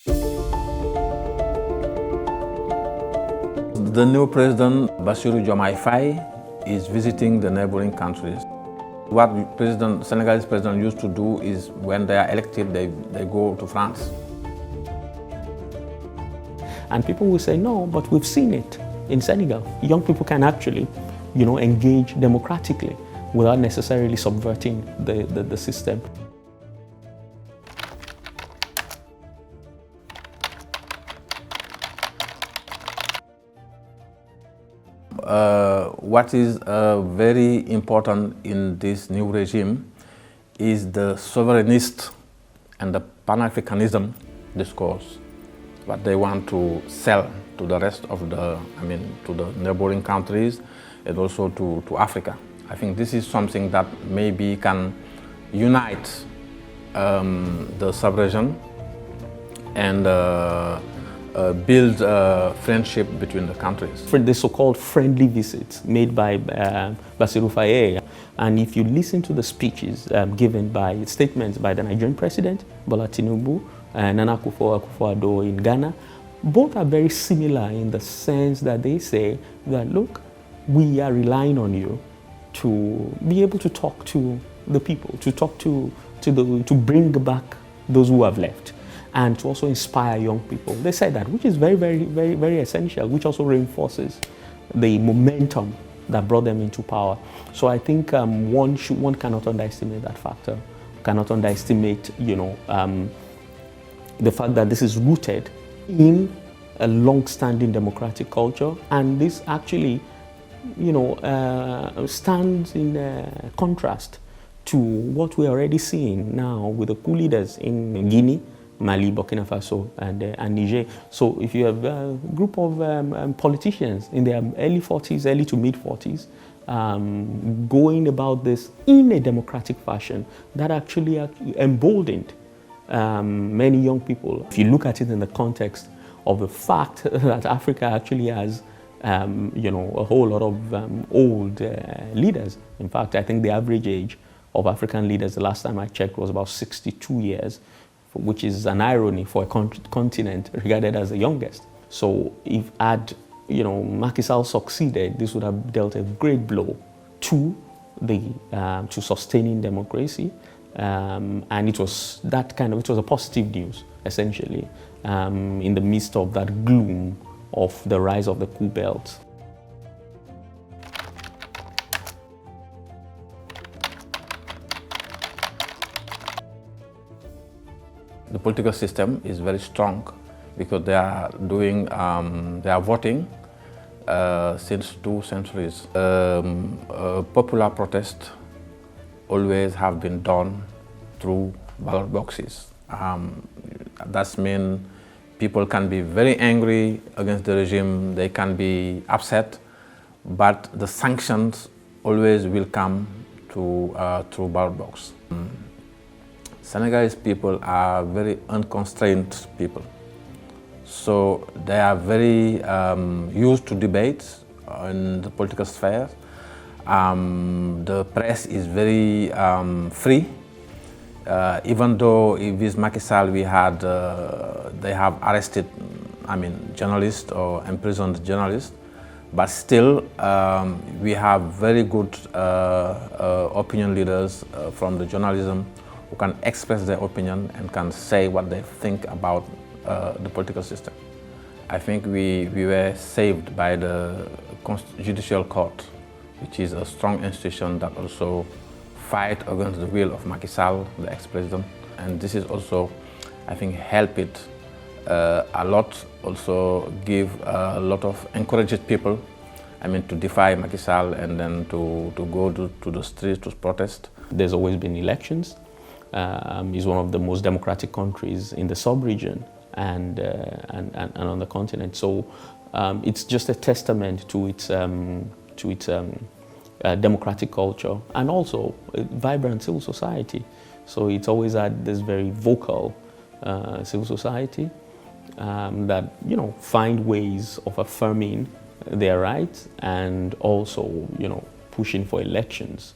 The new president, Bassirou Diomaye Faye, is visiting the neighboring countries. What Senegalese president used to do is when they are elected, they go to France. And people will say, no, but we've seen it in Senegal. Young people can actually, engage democratically without necessarily subverting the system. What is very important in this new regime is the sovereignist and the pan-Africanism discourse, what they want to sell to the rest of to the neighboring countries and also to Africa. I think this is something that maybe can unite the sub-region and build friendship between the countries. For the so-called friendly visits made by Bassirou Faye, and if you listen to the speeches given by statements by the Nigerian president, Bola Tinubu, and Nana Akufo-Addo in Ghana, both are very similar in the sense that they say that, look, we are relying on you to be able to talk to the people, to bring back those who have left, and to also inspire young people. They said that, which is very, very, very, very essential, which also reinforces the momentum that brought them into power. So I think one cannot underestimate that factor, cannot underestimate, the fact that this is rooted in a long-standing democratic culture, and this actually, stands in contrast to what we're already seeing now with the coup leaders in Guinea, Mali, Burkina Faso, and Niger. So if you have a group of politicians in their early 40s, early to mid 40s, going about this in a democratic fashion, that actually emboldened many young people. If you look at it in the context of the fact that Africa actually has a whole lot of old leaders. In fact, I think the average age of African leaders, the last time I checked, was about 62 years, which is an irony for a continent regarded as the youngest. So if Macky Sall succeeded, this would have dealt a great blow to sustaining democracy. And it was a positive news, essentially, in the midst of that gloom of the rise of the coup belt. The political system is very strong because they are voting since 2 centuries. Popular protests always have been done through ballot boxes. That means people can be very angry against the regime, they can be upset, but the sanctions always will come through ballot box. Senegalese people are very unconstrained people. So they are very used to debates in the political sphere. The press is very free. Even though with Macky Sall they have arrested, journalists or imprisoned journalists, but still we have very good opinion leaders from the journalism who can express their opinion and can say what they think about the political system. I think we were saved by the Judicial Court, which is a strong institution that also fight against the will of Macky Sall, the ex-president. And this is also, I think, help it a lot, also give a lot of encouraged people, to defy Macky Sall and then to go to the streets to protest. There's always been elections. It's one of the most democratic countries in the sub-region and on the continent. So it's just a testament to its democratic culture and also a vibrant civil society. So it's always had this very vocal civil society that find ways of affirming their rights and also pushing for elections